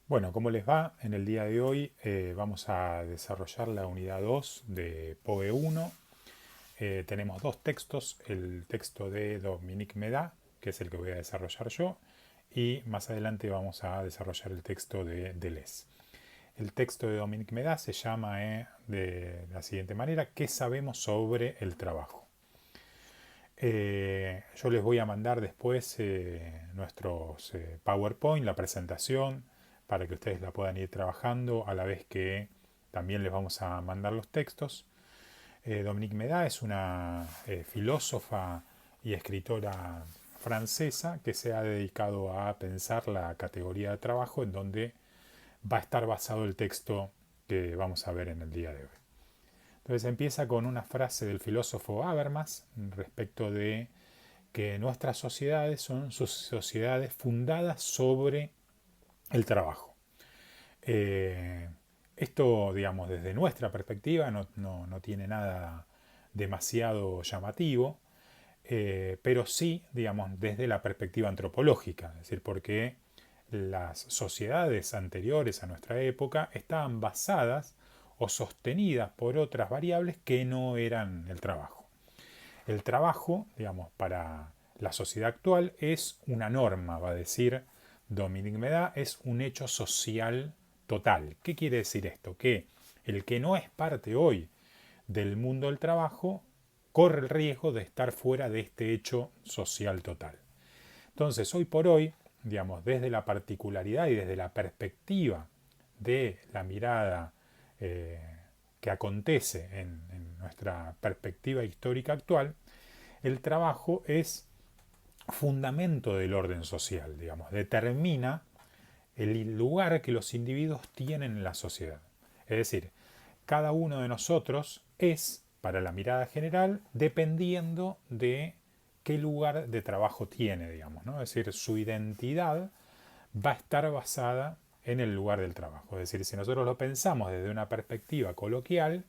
Bueno, ¿cómo les va? En el día de hoy vamos a desarrollar la unidad 2 de POE 1. Tenemos dos textos, el texto de Dominique Méda, que es el que voy a desarrollar yo, y más adelante vamos a desarrollar el texto de Deleuze. El texto de Dominique Méda se llama de la siguiente manera: ¿qué sabemos sobre el trabajo? Yo les voy a mandar después nuestros PowerPoint, la presentación, para que ustedes la puedan ir trabajando a la vez que también les vamos a mandar los textos. Dominique Méda es una filósofa y escritora francesa que se ha dedicado a pensar la categoría de trabajo, en donde va a estar basado el texto que vamos a ver en el día de hoy. Entonces empieza con una frase del filósofo Habermas respecto de que nuestras sociedades son sociedades fundadas sobre el trabajo. Eh, Esto, digamos, desde nuestra perspectiva no tiene nada demasiado llamativo, pero sí, digamos, desde la perspectiva antropológica, es decir, porque las sociedades anteriores a nuestra época estaban basadas o sostenidas por otras variables que no eran el trabajo. El trabajo, digamos, para la sociedad actual es una norma, va a decir Dominique Méda, es un hecho social total. ¿Qué quiere decir esto? Que el que no es parte hoy del mundo del trabajo corre el riesgo de estar fuera de este hecho social total. Entonces, hoy por hoy, digamos, desde la particularidad y desde la perspectiva de la mirada eh, que acontece en nuestra perspectiva histórica actual, el trabajo es fundamento del orden social, digamos, determina el lugar que los individuos tienen en la sociedad. Es decir, cada uno de nosotros es, para la mirada general, dependiendo de qué lugar de trabajo tiene, digamos, ¿no? Es decir, su identidad va a estar basada en el lugar del trabajo. Es decir, si nosotros lo pensamos desde una perspectiva coloquial,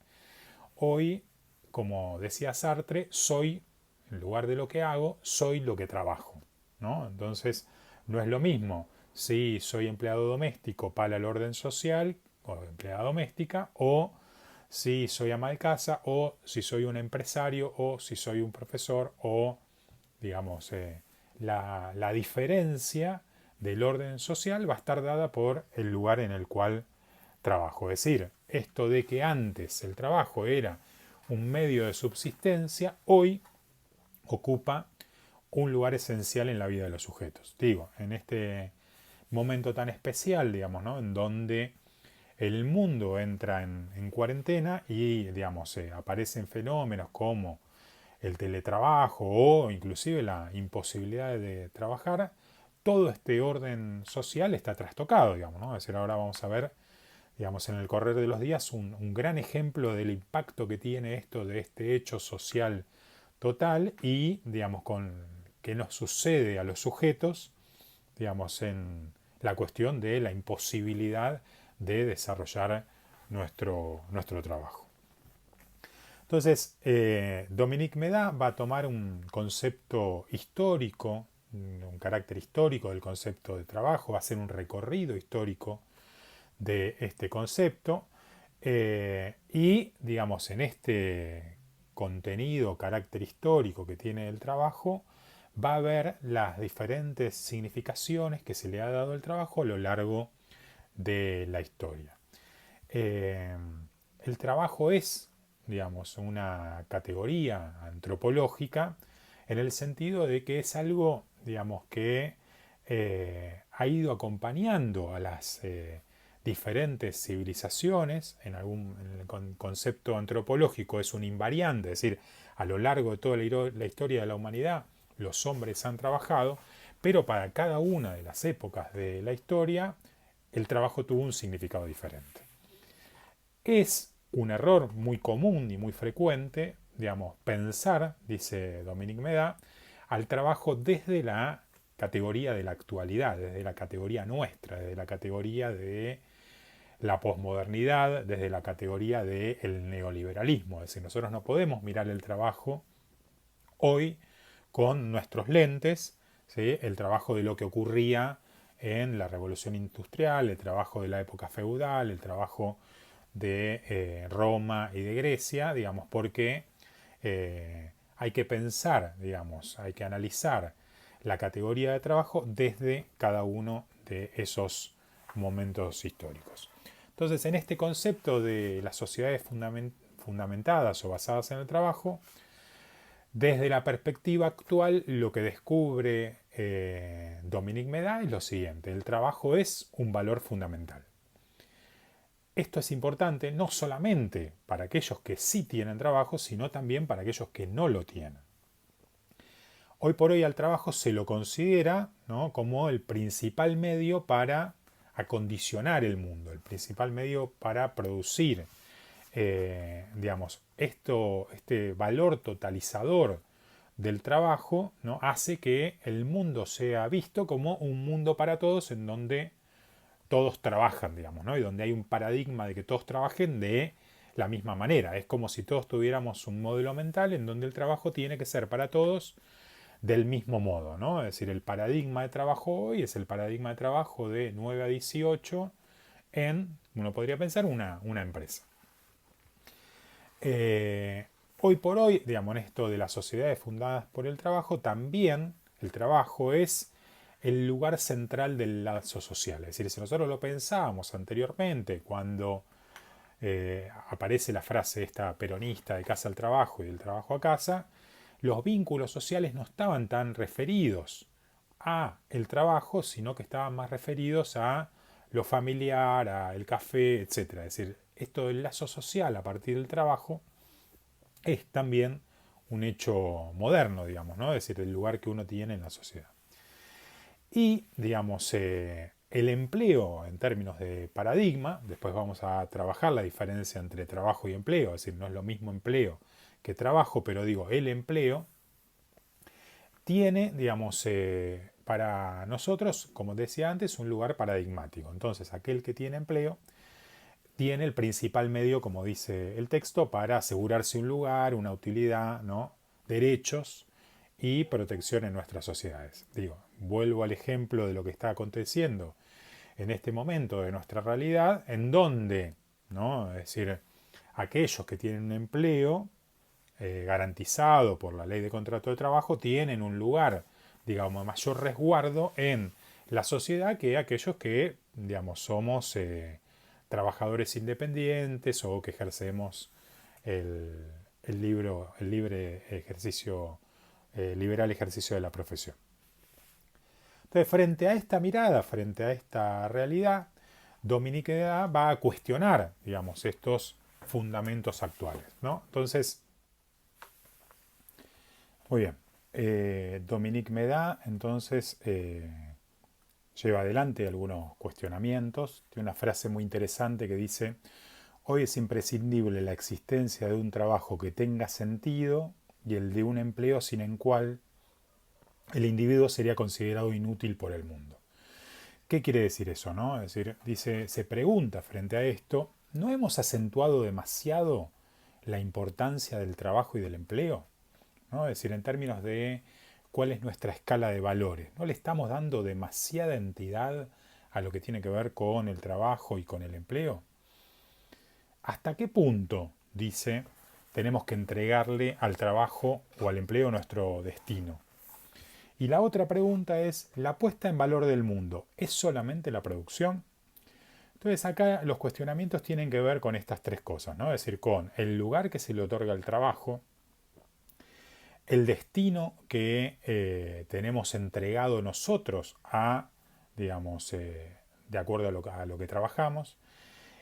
hoy, como decía Sartre, soy, en lugar de lo que hago, soy lo que trabajo, ¿no? Entonces, no es lo mismo si soy empleado doméstico para el orden social o empleada doméstica, o si soy ama de casa, o si soy un empresario, o si soy un profesor, o, digamos, la diferencia del orden social va a estar dada por el lugar en el cual trabajo. Es decir, esto de que antes el trabajo era un medio de subsistencia, hoy ocupa un lugar esencial en la vida de los sujetos. Digo, en este momento tan especial, digamos, ¿no? En donde el mundo entra en cuarentena y, digamos, aparecen fenómenos como el teletrabajo o inclusive la imposibilidad de trabajar, todo este orden social está trastocado, digamos, ¿no? Es decir, ahora vamos a ver, digamos, en el correr de los días un gran ejemplo del impacto que tiene esto de este hecho social total y, digamos, con qué nos sucede a los sujetos, digamos, en la cuestión de la imposibilidad de desarrollar nuestro trabajo. Entonces, Dominique Méda va a tomar un concepto histórico, un carácter histórico del concepto de trabajo, va a hacer un recorrido histórico de este concepto y, digamos, en este contenido, carácter histórico que tiene el trabajo, va a ver las diferentes significaciones que se le ha dado al trabajo a lo largo de la historia. Eh, el trabajo es, digamos, una categoría antropológica en el sentido de que es algo, digamos, que ha ido acompañando a las diferentes civilizaciones. En el concepto antropológico es un invariante, es decir, a lo largo de toda la historia de la humanidad los hombres han trabajado, pero para cada una de las épocas de la historia el trabajo tuvo un significado diferente. Es un error muy común y muy frecuente, digamos, pensar, dice Dominique Méda, al trabajo desde la categoría de la actualidad, desde la categoría nuestra, desde la categoría de la posmodernidad, desde la categoría del neoliberalismo. Es decir, nosotros no podemos mirar el trabajo hoy con nuestros lentes, ¿sí? El trabajo de lo que ocurría en la revolución industrial, el trabajo de la época feudal, el trabajo de Roma y de Grecia, digamos, porque hay que pensar, digamos, hay que analizar la categoría de trabajo desde cada uno de esos momentos históricos. Entonces, en este concepto de las sociedades fundamentadas o basadas en el trabajo, desde la perspectiva actual, lo que descubre Dominique Méda es lo siguiente: el trabajo es un valor fundamental. Esto es importante no solamente para aquellos que sí tienen trabajo, sino también para aquellos que no lo tienen. Hoy por hoy al trabajo se lo considera, ¿no?, como el principal medio para acondicionar el mundo, el principal medio para producir, digamos, este valor totalizador del trabajo, ¿no?, hace que el mundo sea visto como un mundo para todos, en donde todos trabajan, digamos, ¿no?, y donde hay un paradigma de que todos trabajen de la misma manera. Es como si todos tuviéramos un modelo mental en donde el trabajo tiene que ser para todos del mismo modo, ¿no? Es decir, el paradigma de trabajo hoy es el paradigma de trabajo de 9 a 18 en, uno podría pensar, una empresa. Hoy por hoy, digamos, en esto de las sociedades fundadas por el trabajo, también el trabajo es el lugar central del lazo social. Es decir, si nosotros lo pensábamos anteriormente, cuando aparece la frase esta peronista de casa al trabajo y del trabajo a casa, los vínculos sociales no estaban tan referidos a el trabajo, sino que estaban más referidos a lo familiar, a el café, etc. Es decir, esto del lazo social a partir del trabajo es también un hecho moderno, digamos, ¿no? Es decir, el lugar que uno tiene en la sociedad. Y, digamos, el empleo en términos de paradigma, después vamos a trabajar la diferencia entre trabajo y empleo, es decir, no es lo mismo empleo que trabajo, pero digo, el empleo tiene, digamos, para nosotros, como decía antes, un lugar paradigmático. Entonces, aquel que tiene empleo tiene el principal medio, como dice el texto, para asegurarse un lugar, una utilidad, ¿no?, derechos y protección en nuestras sociedades. Digo, vuelvo al ejemplo de lo que está aconteciendo en este momento de nuestra realidad, en donde, ¿no?, es decir, aquellos que tienen un empleo garantizado por la ley de contrato de trabajo tienen un lugar, digamos, mayor resguardo en la sociedad que aquellos que, digamos, somos trabajadores independientes o que ejercemos el libre ejercicio, liberal ejercicio de la profesión. Entonces, frente a esta mirada, frente a esta realidad, Dominique Méda va a cuestionar, digamos, estos fundamentos actuales, ¿no? Entonces, muy bien, Dominique Méda entonces lleva adelante algunos cuestionamientos. Tiene una frase muy interesante que dice: hoy es imprescindible la existencia de un trabajo que tenga sentido y el de un empleo sin el cual el individuo sería considerado inútil por el mundo. ¿Qué quiere decir eso, no? Es decir, dice, se pregunta frente a esto, ¿no hemos acentuado demasiado la importancia del trabajo y del empleo? ¿No? Es decir, en términos de cuál es nuestra escala de valores. ¿No le estamos dando demasiada entidad a lo que tiene que ver con el trabajo y con el empleo? ¿Hasta qué punto, dice, tenemos que entregarle al trabajo o al empleo nuestro destino? Y la otra pregunta es, ¿la puesta en valor del mundo es solamente la producción? Entonces acá los cuestionamientos tienen que ver con estas tres cosas, ¿no? Es decir, con el lugar que se le otorga al trabajo, el destino que tenemos entregado nosotros a, digamos, de acuerdo a lo que trabajamos,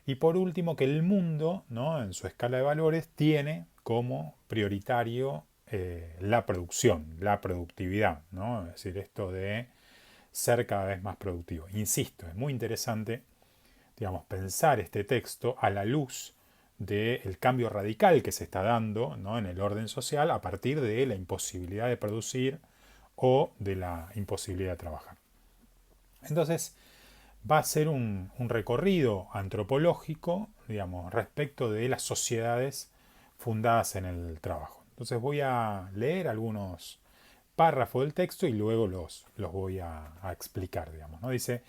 y por último que el mundo, ¿no?, en su escala de valores tiene como prioritario la producción, la productividad, ¿no? Es decir, esto de ser cada vez más productivo. Insisto, es muy interesante, digamos, pensar este texto a la luz del cambio radical que se está dando, ¿no?, en el orden social a partir de la imposibilidad de producir o de la imposibilidad de trabajar. Entonces, va a ser un recorrido antropológico, digamos, respecto de las sociedades fundadas en el trabajo. Entonces voy a leer algunos párrafo del texto y luego los voy a explicar, digamos, ¿no? Dice,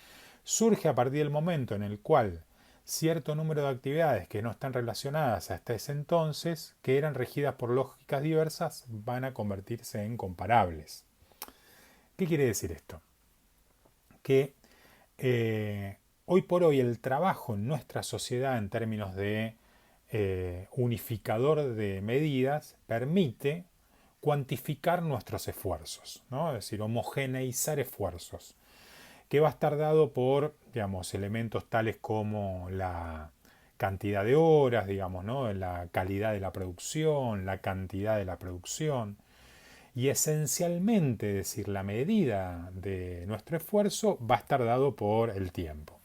surge a partir del momento en el cual cierto número de actividades que no están relacionadas hasta ese entonces, que eran regidas por lógicas diversas, van a convertirse en comparables. ¿Qué quiere decir esto? Que hoy por hoy el trabajo en nuestra sociedad en términos de unificador de medidas permite cuantificar nuestros esfuerzos, ¿no? Es decir, homogeneizar esfuerzos, que va a estar dado por, digamos, elementos tales como la cantidad de horas, digamos, ¿no? La calidad de la producción, la cantidad de la producción, y esencialmente, es decir, la medida de nuestro esfuerzo va a estar dado por el tiempo.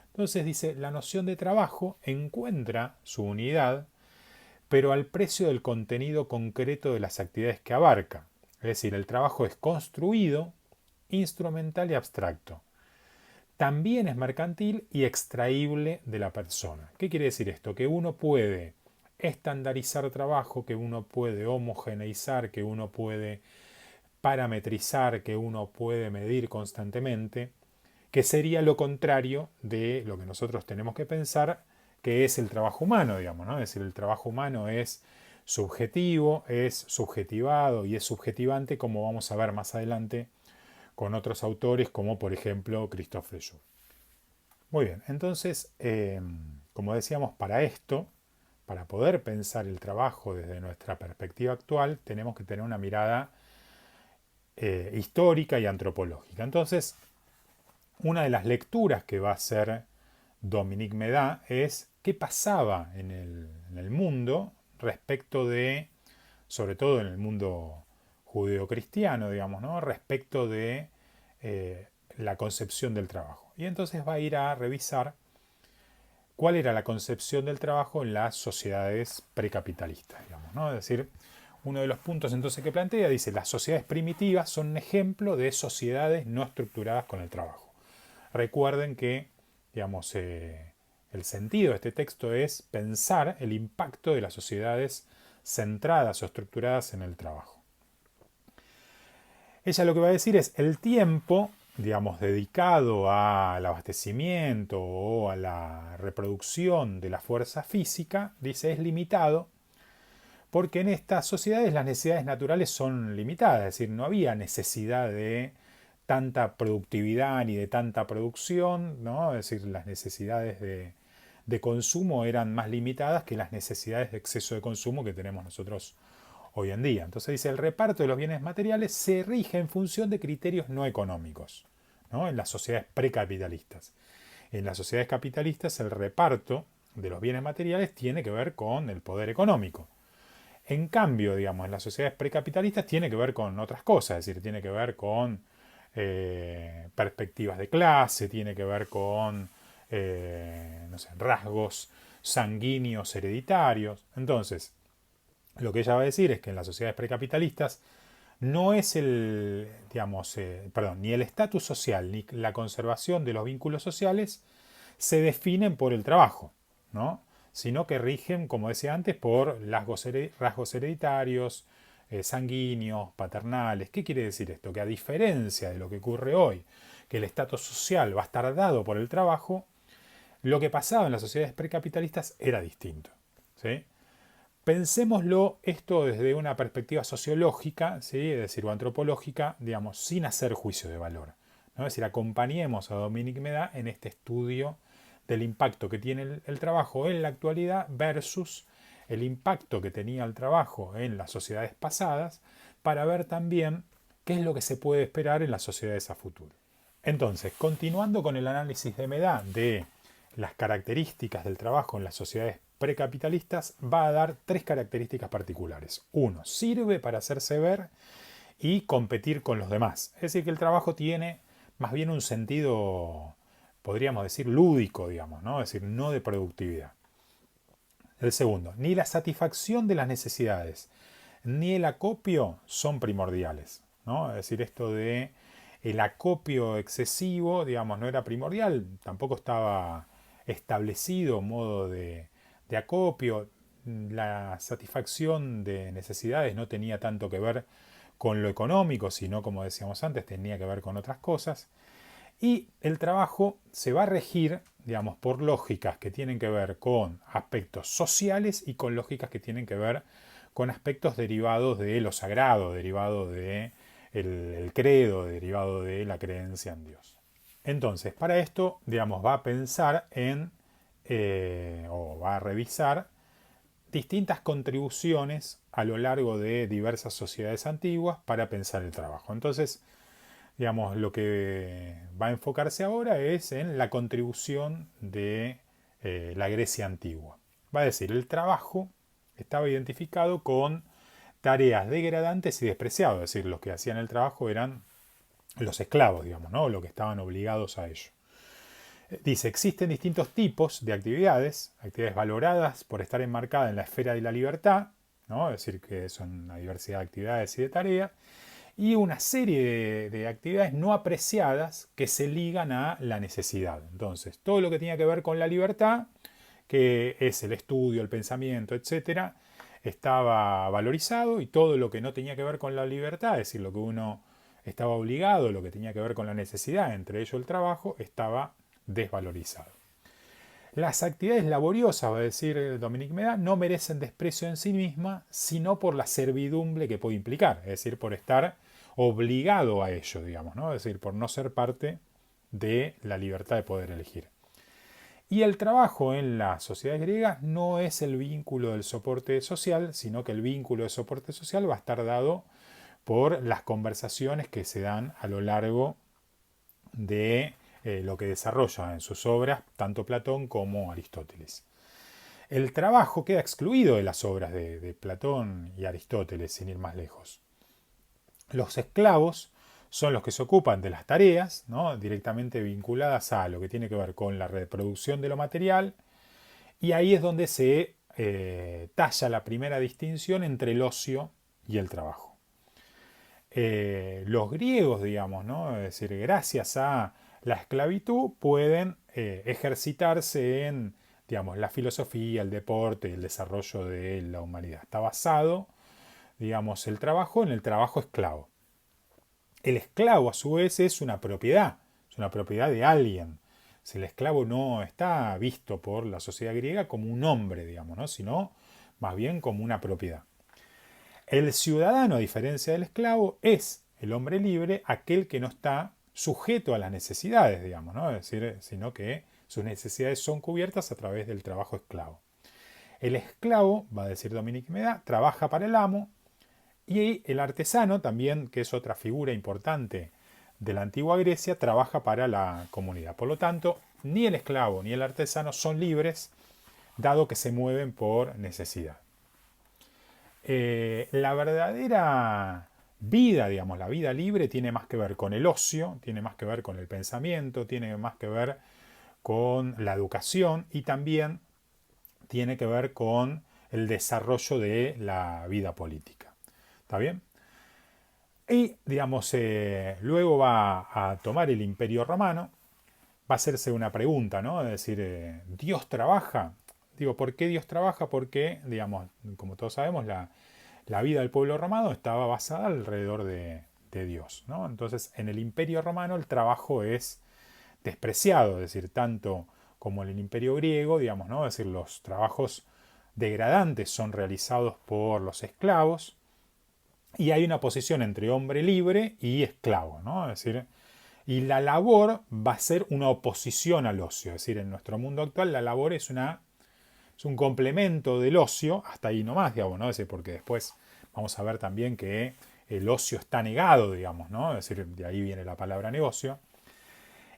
Entonces dice, la noción de trabajo encuentra su unidad, pero al precio del contenido concreto de las actividades que abarca. Es decir, el trabajo es construido, instrumental y abstracto. También es mercantil y extraíble de la persona. ¿Qué quiere decir esto? Que uno puede estandarizar trabajo, que uno puede homogeneizar, que uno puede parametrizar, que uno puede medir constantemente, que sería lo contrario de lo que nosotros tenemos que pensar que es el trabajo humano, digamos, ¿no? Es decir, el trabajo humano es subjetivo, es subjetivado y es subjetivante, como vamos a ver más adelante con otros autores, como por ejemplo Christophe Fréjus. Muy bien, entonces, como decíamos, para esto, para poder pensar el trabajo desde nuestra perspectiva actual, tenemos que tener una mirada histórica y antropológica. Entonces, una de las lecturas que va a hacer Dominique Méda es qué pasaba en el mundo respecto de, sobre todo en el mundo judeocristiano, digamos, ¿no? Respecto de la concepción del trabajo. Y entonces va a ir a revisar cuál era la concepción del trabajo en las sociedades precapitalistas, digamos, ¿no? Es decir, uno de los puntos entonces que plantea dice, las sociedades primitivas son un ejemplo de sociedades no estructuradas con el trabajo. Recuerden que, digamos, el sentido de este texto es pensar el impacto de las sociedades centradas o estructuradas en el trabajo. Ella lo que va a decir es el tiempo, digamos, dedicado al abastecimiento o a la reproducción de la fuerza física, dice, es limitado porque en estas sociedades las necesidades naturales son limitadas, es decir, no había necesidad de tanta productividad ni de tanta producción, ¿no? Es decir, las necesidades de consumo eran más limitadas que las necesidades de exceso de consumo que tenemos nosotros hoy en día. Entonces dice, el reparto de los bienes materiales se rige en función de criterios no económicos, ¿no? En las sociedades precapitalistas. En las sociedades capitalistas el reparto de los bienes materiales tiene que ver con el poder económico. En cambio, digamos, en las sociedades precapitalistas tiene que ver con otras cosas, es decir, tiene que ver con perspectivas de clase, tiene que ver con no sé, rasgos sanguíneos hereditarios. Entonces, lo que ella va a decir es que en las sociedades precapitalistas no es el, digamos, ni el estatus social ni la conservación de los vínculos sociales se definen por el trabajo, ¿no? Sino que rigen, como decía antes, por rasgos hereditarios, sanguíneos, paternales. ¿Qué quiere decir esto? Que a diferencia de lo que ocurre hoy, que el estatus social va a estar dado por el trabajo, lo que pasaba en las sociedades precapitalistas era distinto, ¿sí? Pensémoslo esto desde una perspectiva sociológica, ¿sí? Es decir, o antropológica, digamos, sin hacer juicio de valor, ¿no? Es decir, acompañemos a Dominique Méda en este estudio del impacto que tiene el trabajo en la actualidad versus el impacto que tenía el trabajo en las sociedades pasadas, para ver también qué es lo que se puede esperar en las sociedades a futuro. Entonces, continuando con el análisis de Méda de las características del trabajo en las sociedades precapitalistas, va a dar tres características particulares. Uno, sirve para hacerse ver y competir con los demás. Es decir, que el trabajo tiene más bien un sentido, podríamos decir, lúdico, digamos, ¿no? Es decir, no de productividad. El segundo, ni la satisfacción de las necesidades ni el acopio son primordiales, ¿no? Es decir, esto de el acopio excesivo, digamos, no era primordial, tampoco estaba establecido modo de acopio. La satisfacción de necesidades no tenía tanto que ver con lo económico, sino, como decíamos antes, tenía que ver con otras cosas. Y el trabajo se va a regir, digamos, por lógicas que tienen que ver con aspectos sociales y con lógicas que tienen que ver con aspectos derivados de lo sagrado, derivados de el credo, derivado de la creencia en Dios. Entonces, para esto, digamos, va a pensar en, o va a revisar distintas contribuciones a lo largo de diversas sociedades antiguas para pensar el trabajo. Entonces, digamos, lo que va a enfocarse ahora es en la contribución de la Grecia antigua. Va a decir, el trabajo estaba identificado con tareas degradantes y despreciadas, es decir, los que hacían el trabajo eran los esclavos, digamos, ¿no? Los que estaban obligados a ello. Dice, existen distintos tipos de actividades valoradas por estar enmarcadas en la esfera de la libertad, ¿no? Es decir, que son una diversidad de actividades y de tareas, y una serie de actividades no apreciadas que se ligan a la necesidad. Entonces, todo lo que tenía que ver con la libertad, que es el estudio, el pensamiento, etcétera, estaba valorizado, y todo lo que no tenía que ver con la libertad, es decir, lo que uno estaba obligado, lo que tenía que ver con la necesidad, entre ello el trabajo, estaba desvalorizado. Las actividades laboriosas, va a decir Dominique Méda, no merecen desprecio en sí misma, sino por la servidumbre que puede implicar, es decir, por estar obligado a ello, digamos, ¿no? Es decir, por no ser parte de la libertad de poder elegir. Y el trabajo en las sociedades griegas no es el vínculo del soporte social, sino que el vínculo de soporte social va a estar dado por las conversaciones que se dan a lo largo de lo que desarrolla en sus obras tanto Platón como Aristóteles. El trabajo queda excluido de las obras de Platón y Aristóteles, sin ir más lejos. Los esclavos son los que se ocupan de las tareas, ¿no? Directamente vinculadas a lo que tiene que ver con la reproducción de lo material, y ahí es donde se talla la primera distinción entre el ocio y el trabajo. Los griegos, digamos, ¿no? Es decir, gracias a la esclavitud pueden ejercitarse en, digamos, la filosofía, el deporte y el desarrollo de la humanidad. Está basado, digamos, el trabajo en el trabajo esclavo. El esclavo, a su vez, es una propiedad de alguien. Si el esclavo no está visto por la sociedad griega como un hombre, digamos, ¿no? Sino más bien como una propiedad. El ciudadano, a diferencia del esclavo, es el hombre libre, aquel que no está sujeto a las necesidades, digamos, ¿no? Es decir, sino que sus necesidades son cubiertas a través del trabajo esclavo. El esclavo, va a decir Dominique Méda, trabaja para el amo, y el artesano también, que es otra figura importante de la antigua Grecia, trabaja para la comunidad. Por lo tanto, ni el esclavo ni el artesano son libres, dado que se mueven por necesidad. La verdadera vida, digamos, la vida libre tiene más que ver con el ocio, tiene más que ver con el pensamiento, tiene más que ver con la educación, y también tiene que ver con el desarrollo de la vida política. ¿Está bien? Y, digamos, luego va a tomar el Imperio Romano, va a hacerse una pregunta, ¿no? Es decir, ¿Dios trabaja? Digo, ¿por qué Dios trabaja? Porque, digamos, como todos sabemos, la vida del pueblo romano estaba basada alrededor de Dios, ¿no? Entonces, en el Imperio Romano el trabajo es despreciado, es decir, tanto como en el Imperio griego, digamos, ¿no? Es decir, los trabajos degradantes son realizados por los esclavos, y hay una posición entre hombre libre y esclavo, ¿no? Es decir, y la labor va a ser una oposición al ocio. Es decir, en nuestro mundo actual la labor es un complemento del ocio, hasta ahí nomás, digamos, ¿no? Es decir, porque después vamos a ver también que el ocio está negado, digamos, ¿no? Es decir, de ahí viene la palabra negocio.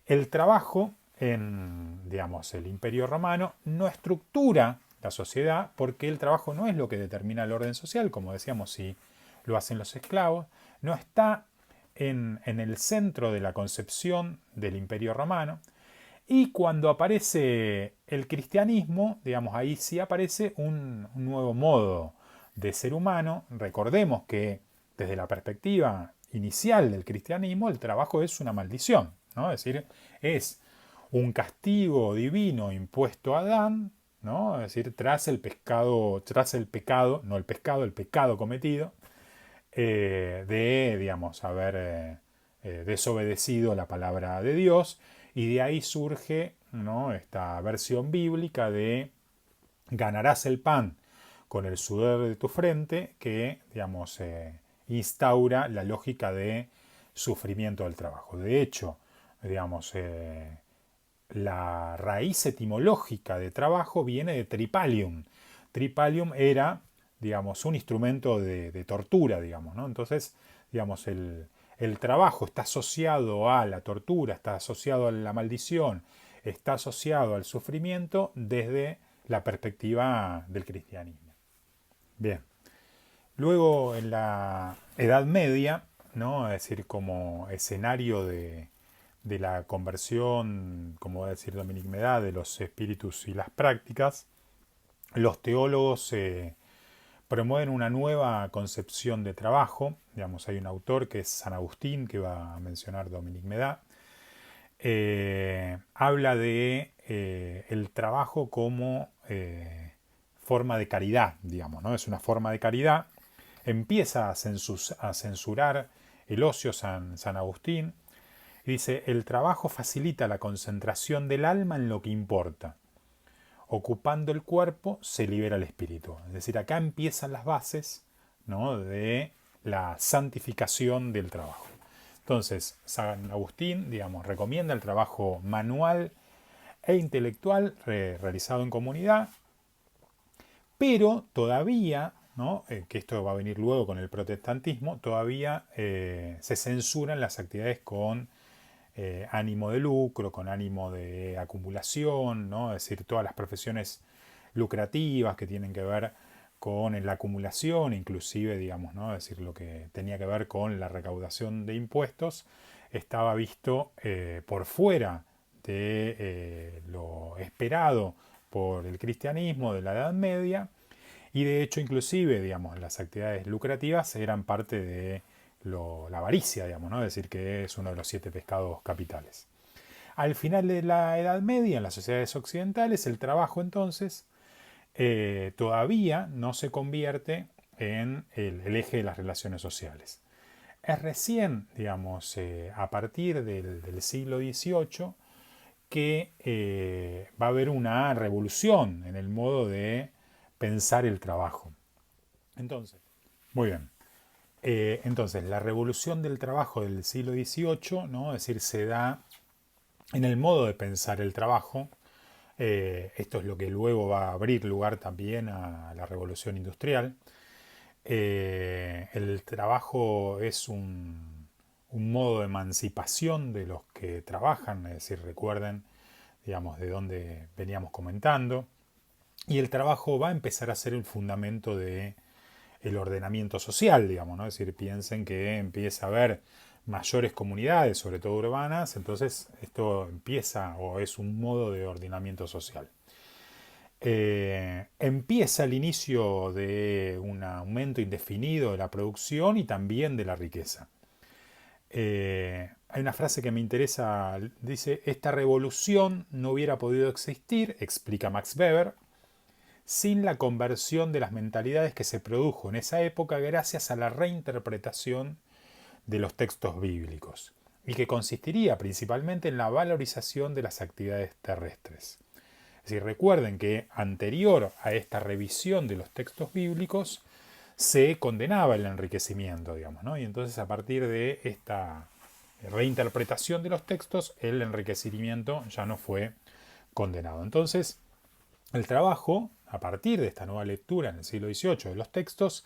El trabajo en, digamos, el Imperio Romano no estructura la sociedad, porque el trabajo no es lo que determina el orden social, como decíamos, si lo hacen los esclavos, no está en el centro de la concepción del Imperio Romano. Y cuando aparece el cristianismo, digamos, ahí sí aparece un nuevo modo de ser humano. Recordemos que desde la perspectiva inicial del cristianismo, el trabajo es una maldición, ¿no? Es decir, es un castigo divino impuesto a Adán, ¿no? Es decir, tras el pecado, no el pescado, el pecado cometido, de, digamos, haber desobedecido la palabra de Dios, y de ahí surge, ¿no?, esta versión bíblica de ganarás el pan con el sudor de tu frente, que, digamos, instaura la lógica de sufrimiento del trabajo. De hecho, digamos, la raíz etimológica de trabajo viene de tripalium. Tripalium era, digamos, un instrumento de tortura, digamos, ¿no? Entonces, digamos, el trabajo está asociado a la tortura, está asociado a la maldición, está asociado al sufrimiento desde la perspectiva del cristianismo. Bien. Luego, en la Edad Media, ¿no?, es decir, como escenario de la conversión, como va a decir Dominique Méda, de los espíritus y las prácticas, los teólogos promueven una nueva concepción de trabajo. Digamos, hay un autor que es San Agustín, que va a mencionar Dominique Méda. Habla de el trabajo como forma de caridad, digamos, ¿no? Es una forma de caridad. Empieza a censurar el ocio San Agustín, y dice: el trabajo facilita la concentración del alma en lo que importa. Ocupando el cuerpo se libera el espíritu. Es decir, acá empiezan las bases, ¿no?, de la santificación del trabajo. Entonces, San Agustín, digamos, recomienda el trabajo manual e intelectual realizado en comunidad, pero todavía, ¿no?, que esto va a venir luego con el protestantismo, todavía se censuran las actividades con ánimo de lucro, con ánimo de acumulación, ¿no? Es decir, todas las profesiones lucrativas que tienen que ver con la acumulación, inclusive, digamos, ¿no?, es decir, lo que tenía que ver con la recaudación de impuestos, estaba visto por fuera de lo esperado por el cristianismo de la Edad Media, y de hecho, inclusive, digamos, las actividades lucrativas eran parte de la avaricia, digamos, ¿no? Es decir, que es uno de los 7 pecados capitales. Al final de la Edad Media, en las sociedades occidentales, el trabajo entonces todavía no se convierte en el eje de las relaciones sociales. Es recién, digamos, a partir del siglo XVIII que va a haber una revolución en el modo de pensar el trabajo. Entonces, muy bien. Entonces, la revolución del trabajo del siglo XVIII, ¿no?, es decir, se da en el modo de pensar el trabajo. Esto es lo que luego va a abrir lugar también a la revolución industrial. El trabajo es un modo de emancipación de los que trabajan, es decir, recuerden, digamos, de dónde veníamos comentando. Y el trabajo va a empezar a ser el fundamento de el ordenamiento social, digamos, ¿no? Es decir, piensen que empieza a haber mayores comunidades, sobre todo urbanas, entonces esto empieza o es un modo de ordenamiento social. Empieza el inicio de un aumento indefinido de la producción y también de la riqueza. Hay una frase que me interesa, dice: esta revolución no hubiera podido existir, explica Max Weber, sin la conversión de las mentalidades que se produjo en esa época gracias a la reinterpretación de los textos bíblicos, y que consistiría principalmente en la valorización de las actividades terrestres. Es decir, recuerden que anterior a esta revisión de los textos bíblicos se condenaba el enriquecimiento, digamos, ¿no? Y entonces, a partir de esta reinterpretación de los textos, el enriquecimiento ya no fue condenado. Entonces, el trabajo, a partir de esta nueva lectura en el siglo XVIII de los textos,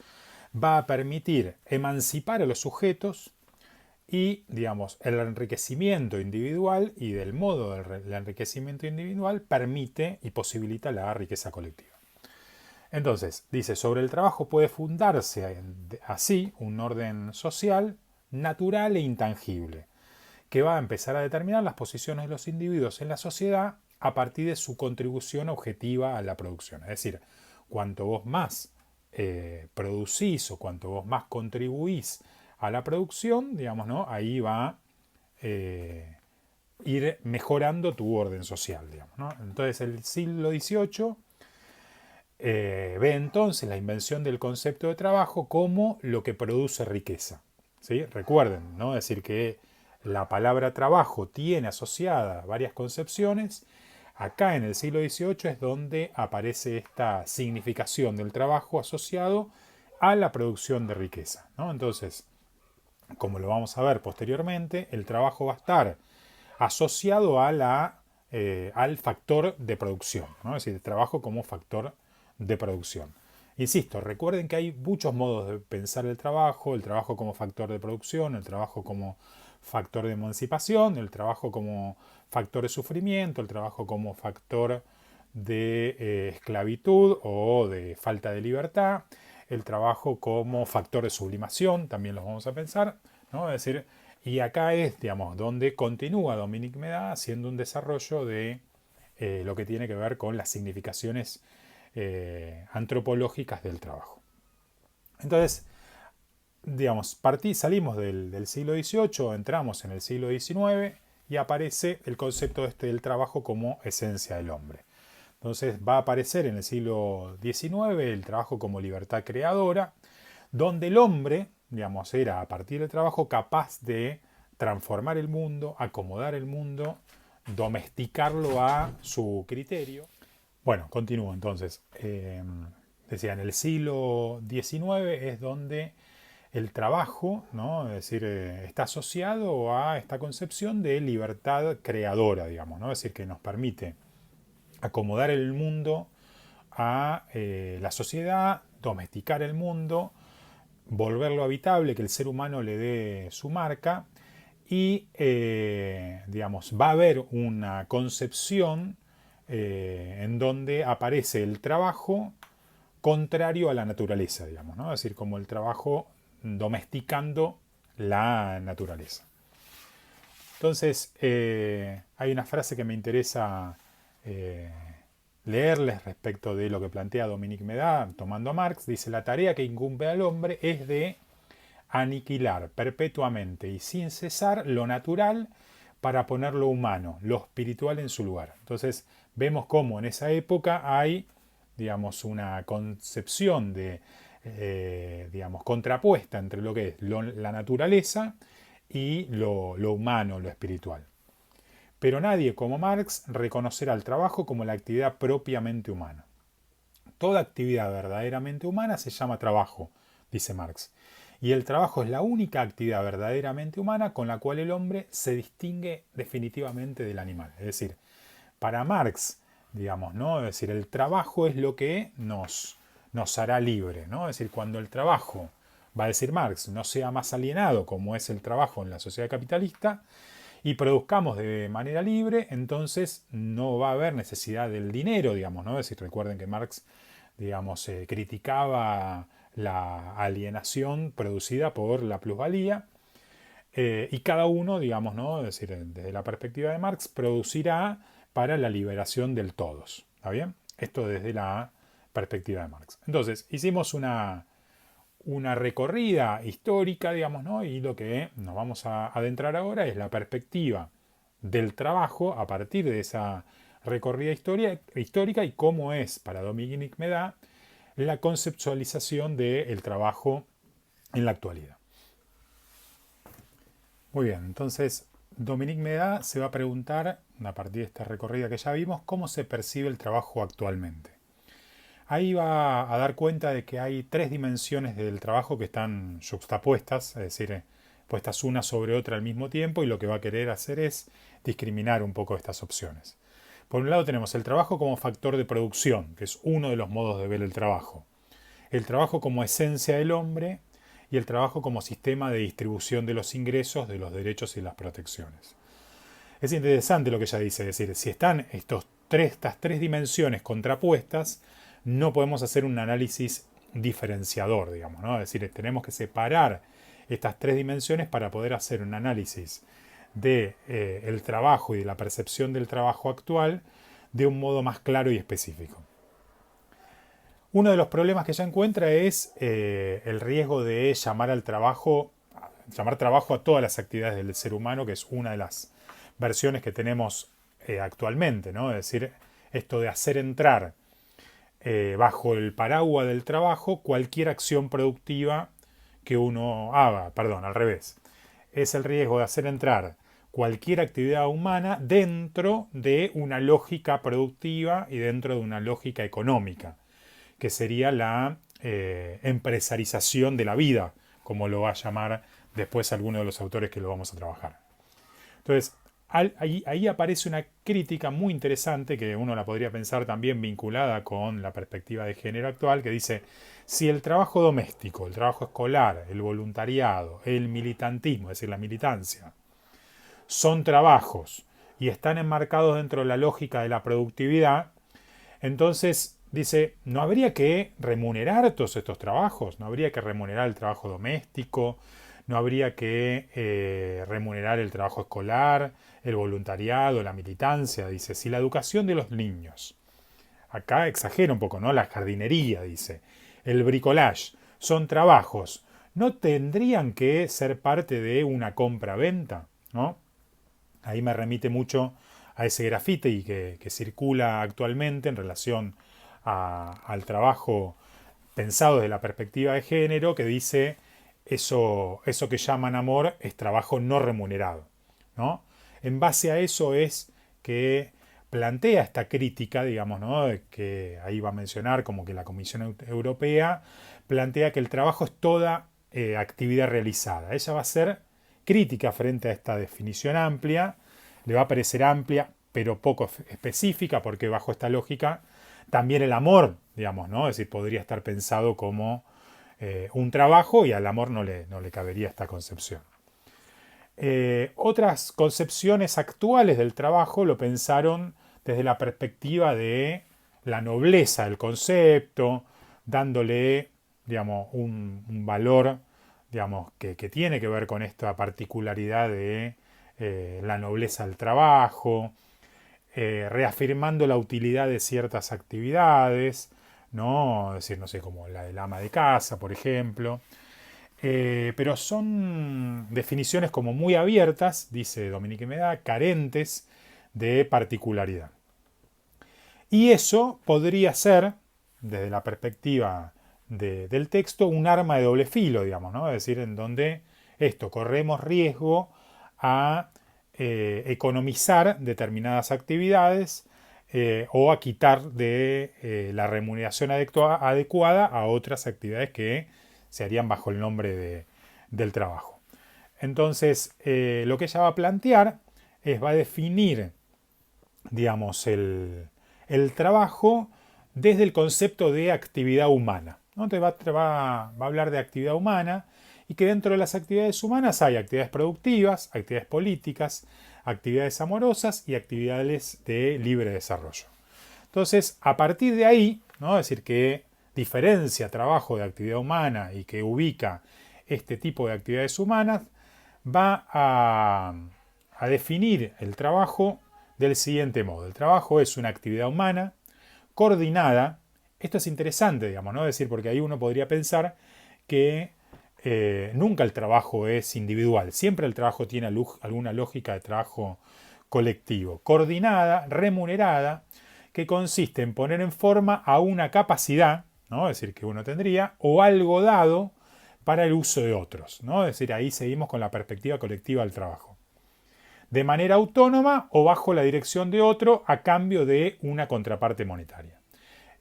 va a permitir emancipar a los sujetos y, digamos, el enriquecimiento individual, y del modo del enriquecimiento individual permite y posibilita la riqueza colectiva. Entonces, dice: sobre el trabajo puede fundarse así un orden social natural e intangible, que va a empezar a determinar las posiciones de los individuos en la sociedad a partir de su contribución objetiva a la producción. Es decir, cuanto vos más producís o cuanto vos más contribuís a la producción, digamos, ¿no?, ahí va a ir mejorando tu orden social, digamos, ¿no? Entonces, el siglo XVIII ve entonces la invención del concepto de trabajo como lo que produce riqueza. ¿Sí? Recuerden, ¿no? Es decir, que la palabra trabajo tiene asociada varias concepciones. Acá en el siglo XVIII es donde aparece esta significación del trabajo asociado a la producción de riqueza, ¿no? Entonces, como lo vamos a ver posteriormente, el trabajo va a estar asociado a al factor de producción, ¿no? Es decir, el trabajo como factor de producción. Insisto, recuerden que hay muchos modos de pensar el trabajo como factor de producción, el trabajo como factor de emancipación, el trabajo como factor de sufrimiento, el trabajo como factor de esclavitud o de falta de libertad, el trabajo como factor de sublimación, también los vamos a pensar, ¿no? Es decir, y acá es, digamos, donde continúa Dominique Méda haciendo un desarrollo de lo que tiene que ver con las significaciones antropológicas del trabajo. Entonces, digamos, salimos del siglo XVIII, entramos en el siglo XIX y aparece el concepto del trabajo como esencia del hombre. Entonces va a aparecer en el siglo XIX el trabajo como libertad creadora, donde el hombre, digamos, era a partir del trabajo capaz de transformar el mundo, acomodar el mundo, domesticarlo a su criterio. Bueno, continúo entonces. Decía, en el siglo XIX es donde el trabajo, ¿no? Es decir, está asociado a esta concepción de libertad creadora, digamos, ¿no? Es decir, que nos permite acomodar el mundo a la sociedad, domesticar el mundo, volverlo habitable, que el ser humano le dé su marca y, digamos, va a haber una concepción en donde aparece el trabajo contrario a la naturaleza, digamos, ¿no? Es decir, como el trabajo domesticando la naturaleza. Entonces, hay una frase que me interesa leerles respecto de lo que plantea Dominique Méda, tomando a Marx. Dice, la tarea que incumbe al hombre es de aniquilar perpetuamente y sin cesar lo natural para poner lo humano, lo espiritual en su lugar. Entonces, vemos cómo en esa época hay, digamos, una concepción de, digamos, contrapuesta entre lo que es la naturaleza y lo humano, lo espiritual. Pero nadie como Marx reconocerá el trabajo como la actividad propiamente humana. Toda actividad verdaderamente humana se llama trabajo, dice Marx. Y el trabajo es la única actividad verdaderamente humana con la cual el hombre se distingue definitivamente del animal. Es decir, para Marx, digamos, ¿no? Es decir, el trabajo es lo que nos hará libre, ¿no? Es decir, cuando el trabajo, va a decir Marx, no sea más alienado como es el trabajo en la sociedad capitalista, y produzcamos de manera libre, entonces no va a haber necesidad del dinero, digamos, ¿no? Es decir, recuerden que Marx, digamos, criticaba la alienación producida por la plusvalía, y cada uno, digamos, ¿no? Es decir, desde la perspectiva de Marx, producirá para la liberación del todos, ¿está bien? Esto desde la perspectiva de Marx. Entonces, hicimos una recorrida histórica, digamos, ¿no? Y lo que nos vamos a adentrar ahora es la perspectiva del trabajo a partir de esa recorrida histórica y cómo es para Dominique Méda la conceptualización del trabajo en la actualidad. Muy bien, entonces Dominique Méda se va a preguntar, a partir de esta recorrida que ya vimos, cómo se percibe el trabajo actualmente. Ahí va a dar cuenta de que hay tres dimensiones del trabajo que están juxtapuestas, es decir, puestas una sobre otra al mismo tiempo, y lo que va a querer hacer es discriminar un poco estas opciones. Por un lado tenemos el trabajo como factor de producción, que es uno de los modos de ver el trabajo como esencia del hombre y el trabajo como sistema de distribución de los ingresos, de los derechos y las protecciones. Es interesante lo que ella dice, es decir, si están estas tres dimensiones contrapuestas, no podemos hacer un análisis diferenciador, digamos, ¿no? Es decir, tenemos que separar estas tres dimensiones para poder hacer un análisis de el trabajo y de la percepción del trabajo actual de un modo más claro y específico. Uno de los problemas que ella encuentra es el riesgo de llamar trabajo a todas las actividades del ser humano, que es una de las versiones que tenemos actualmente, ¿no? Es decir, esto de hacer entrar bajo el paraguas del trabajo cualquier acción productiva que uno haga, perdón, al revés. Es el riesgo de hacer entrar cualquier actividad humana dentro de una lógica productiva y dentro de una lógica económica, que sería la empresarización de la vida, como lo va a llamar después alguno de los autores que lo vamos a trabajar. Entonces, ahí aparece una crítica muy interesante que uno la podría pensar también vinculada con la perspectiva de género actual, que dice, si el trabajo doméstico, el trabajo escolar, el voluntariado, el militantismo, es decir, la militancia, son trabajos y están enmarcados dentro de la lógica de la productividad, entonces dice, ¿no habría que remunerar todos estos trabajos? ¿No habría que remunerar el trabajo doméstico? ¿No habría que remunerar el trabajo escolar, el voluntariado, la militancia? Dice, si la educación de los niños, acá exagera un poco, ¿no? La jardinería, dice, el bricolage, son trabajos, ¿no tendrían que ser parte de una compra-venta? ¿No? Ahí me remite mucho a ese graffiti que circula actualmente en relación al trabajo pensado desde la perspectiva de género, que dice eso que llaman amor es trabajo no remunerado, ¿no? En base a eso es que plantea esta crítica, digamos, ¿no? Que ahí va a mencionar como que la Comisión Europea plantea que el trabajo es toda actividad realizada. Ella va a ser crítica frente a esta definición amplia, le va a parecer amplia pero poco específica, porque bajo esta lógica también el amor, digamos, ¿no? Es decir, podría estar pensado como un trabajo y al amor no le cabería esta concepción. Otras concepciones actuales del trabajo lo pensaron desde la perspectiva de la nobleza del concepto, dándole, digamos, un valor, digamos, que tiene que ver con esta particularidad de la nobleza del trabajo, reafirmando la utilidad de ciertas actividades, ¿no? Es decir, no sé, como la del ama de casa, por ejemplo. Pero son definiciones como muy abiertas, dice Dominique Méda, carentes de particularidad. Y eso podría ser, desde la perspectiva del texto, un arma de doble filo, digamos, ¿no? Es decir, en donde corremos riesgo a economizar determinadas actividades o a quitar de la remuneración adecuada a otras actividades que se harían bajo el nombre del trabajo. Entonces, lo que ella va a plantear va a definir, digamos, el trabajo desde el concepto de actividad humana, ¿no? Entonces va a hablar de actividad humana y que dentro de las actividades humanas hay actividades productivas, actividades políticas, actividades amorosas y actividades de libre desarrollo. Entonces, a partir de ahí, ¿no? Es decir, que diferencia trabajo de actividad humana y que ubica este tipo de actividades humanas, va a definir el trabajo del siguiente modo. El trabajo es una actividad humana coordinada. Esto es interesante, digamos, ¿no? Es decir, porque ahí uno podría pensar que nunca el trabajo es individual. Siempre el trabajo tiene alguna lógica de trabajo colectivo. Coordinada, remunerada, que consiste en poner en forma a una capacidad, ¿no? Es decir, que uno tendría, o algo dado para el uso de otros, ¿no? Es decir, ahí seguimos con la perspectiva colectiva del trabajo. De manera autónoma o bajo la dirección de otro a cambio de una contraparte monetaria.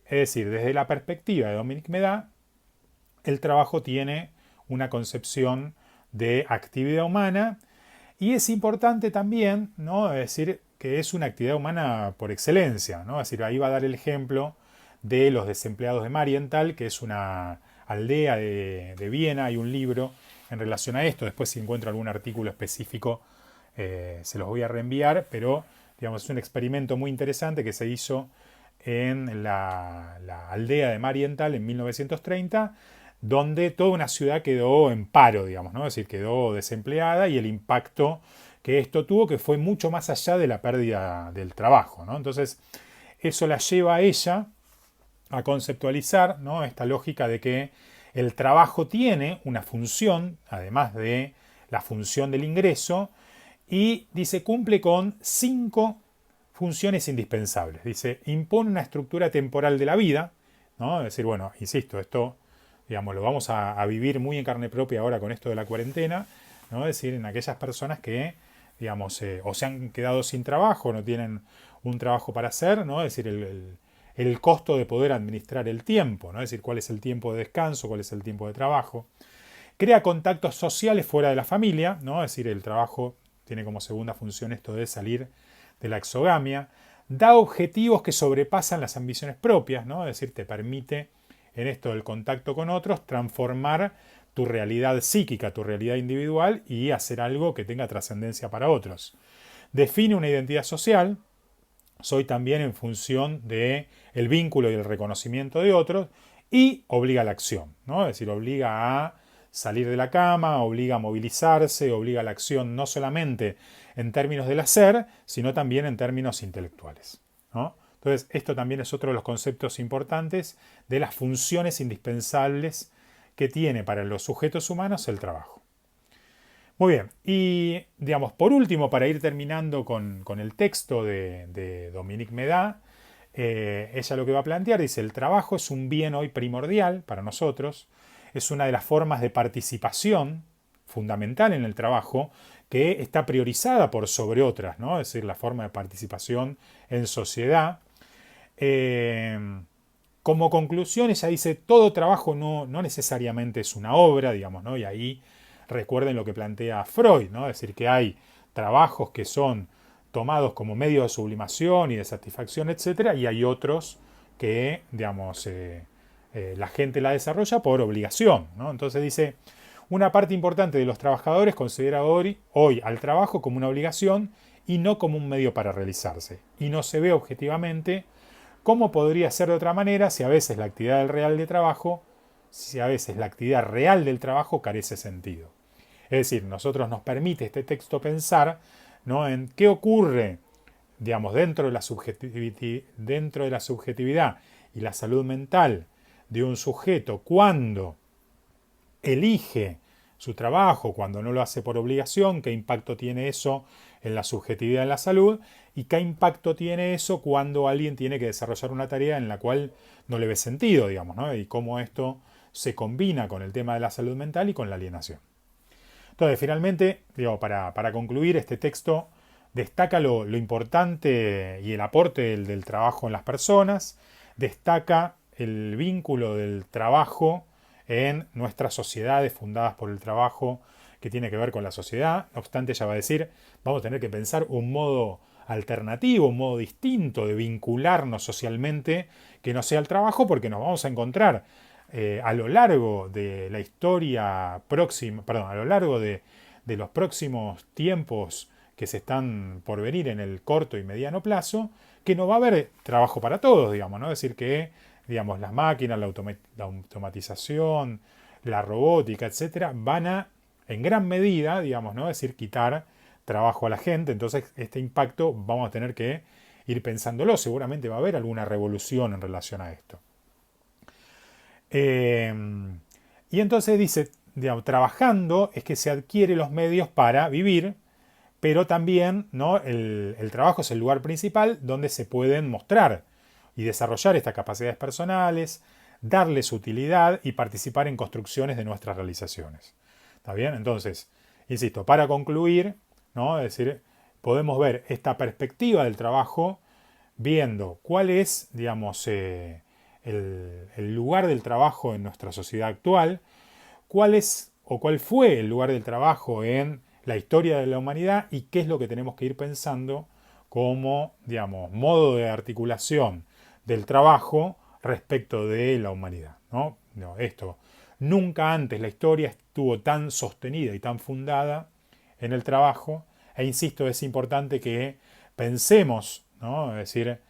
Es decir, desde la perspectiva de Dominique Méda, el trabajo tiene una concepción de actividad humana y es importante también, ¿no? Es decir, que es una actividad humana por excelencia, ¿no? Es decir, ahí va a dar el ejemplo de los desempleados de Marienthal, que es una aldea de Viena. Hay un libro en relación a esto. Después, si encuentro algún artículo específico, se los voy a reenviar, pero digamos, es un experimento muy interesante que se hizo en la aldea de Marienthal en 1930, donde toda una ciudad quedó en paro, digamos, ¿no? Es decir, quedó desempleada y el impacto que esto tuvo, que fue mucho más allá de la pérdida del trabajo, ¿no? Entonces, eso la lleva a ella a conceptualizar, ¿no? Esta lógica de que el trabajo tiene una función, además de la función del ingreso, y dice, cumple con 5 funciones indispensables. Dice, impone una estructura temporal de la vida, ¿no? Es decir, bueno, insisto, esto, digamos, lo vamos a vivir muy en carne propia ahora con esto de la cuarentena, ¿no? Es decir, en aquellas personas que, digamos, o se han quedado sin trabajo, no tienen un trabajo para hacer, ¿no? Es decir, el costo de poder administrar el tiempo, ¿no? Es decir, cuál es el tiempo de descanso, cuál es el tiempo de trabajo. Crea contactos sociales fuera de la familia, ¿no? Es decir, el trabajo tiene como segunda función esto de salir de la exogamia. Da objetivos que sobrepasan las ambiciones propias, ¿no? Es decir, te permite en esto del contacto con otros transformar tu realidad psíquica, tu realidad individual y hacer algo que tenga trascendencia para otros. Define una identidad social, soy también en función de el vínculo y el reconocimiento de otros y obliga a la acción, ¿no? Es decir, obliga a salir de la cama, obliga a movilizarse, obliga a la acción no solamente en términos del hacer, sino también en términos intelectuales, ¿no? Entonces, esto también es otro de los conceptos importantes de las funciones indispensables que tiene para los sujetos humanos el trabajo. Muy bien, y digamos, por último, para ir terminando con el texto de Dominique Méda, ella lo que va a plantear dice, el trabajo es un bien hoy primordial para nosotros, es una de las formas de participación fundamental en el trabajo que está priorizada por sobre otras, ¿no? Es decir, la forma de participación en sociedad. Eh, Como conclusión, ella dice, todo trabajo no necesariamente es una obra, digamos, ¿no? Y ahí recuerden lo que plantea Freud, ¿no? Es decir, que hay trabajos que son tomados como medio de sublimación y de satisfacción, etcétera, y hay otros que, digamos, la gente la desarrolla por obligación, ¿no? Entonces dice, una parte importante de los trabajadores considera hoy al trabajo como una obligación y no como un medio para realizarse, y no se ve objetivamente cómo podría ser de otra manera si a veces la actividad real de trabajo, si a veces la actividad real del trabajo carece sentido. Es decir, nosotros nos permite este texto pensar, ¿no?, en qué ocurre, digamos, dentro de la subjetividad y la salud mental de un sujeto cuando elige su trabajo, cuando no lo hace por obligación, qué impacto tiene eso en la subjetividad de la salud y qué impacto tiene eso cuando alguien tiene que desarrollar una tarea en la cual no le ve sentido, digamos, ¿no? Y cómo esto se combina con el tema de la salud mental y con la alienación. Entonces, finalmente, digo, para concluir, este texto destaca lo importante y el aporte del trabajo en las personas, destaca el vínculo del trabajo en nuestras sociedades fundadas por el trabajo que tiene que ver con la sociedad. No obstante, ella va a decir, vamos a tener que pensar un modo alternativo, un modo distinto de vincularnos socialmente que no sea el trabajo, porque nos vamos a encontrar a lo largo de la historia próxima, perdón, a lo largo de los próximos tiempos que se están por venir en el corto y mediano plazo, que no va a haber trabajo para todos, digamos, ¿no? Es decir, que, digamos, las máquinas, la automatización, la robótica, etcétera, van a, en gran medida, digamos, ¿no? Es decir, quitar trabajo a la gente. Entonces, este impacto vamos a tener que ir pensándolo. Seguramente va a haber alguna revolución en relación a esto. Y entonces dice, digamos, trabajando es que se adquiere los medios para vivir, pero también, ¿no?, el trabajo es el lugar principal donde se pueden mostrar y desarrollar estas capacidades personales, darles utilidad y participar en construcciones de nuestras realizaciones. ¿Está bien? Entonces, insisto, para concluir, ¿no?, es decir, podemos ver esta perspectiva del trabajo viendo cuál es, digamos, el lugar del trabajo en nuestra sociedad actual, cuál es o cuál fue el lugar del trabajo en la historia de la humanidad y qué es lo que tenemos que ir pensando como, digamos, modo de articulación del trabajo respecto de la humanidad, ¿no? Esto, nunca antes la historia estuvo tan sostenida y tan fundada en el trabajo, e insisto, es importante que pensemos, ¿no?, es decir,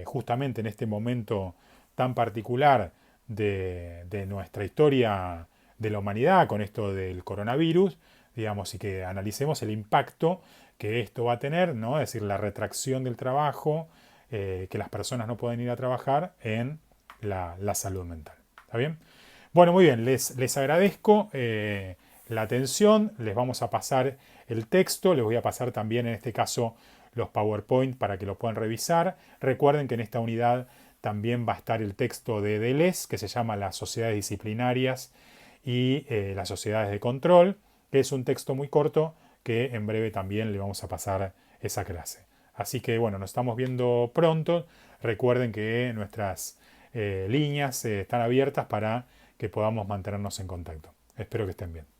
justamente en este momento tan particular de nuestra historia de la humanidad con esto del coronavirus, digamos, y que analicemos el impacto que esto va a tener, ¿no? Es decir, la retracción del trabajo, que las personas no pueden ir a trabajar en la salud mental. ¿Está bien? Bueno, muy bien, les agradezco la atención, les vamos a pasar el texto, les voy a pasar también en este caso los PowerPoint para que lo puedan revisar. Recuerden que en esta unidad También va a estar el texto de Deleuze, que se llama Las sociedades disciplinarias y las sociedades de control, que es un texto muy corto que en breve también le vamos a pasar esa clase. Así que bueno, nos estamos viendo pronto. Recuerden que nuestras líneas están abiertas para que podamos mantenernos en contacto. Espero que estén bien.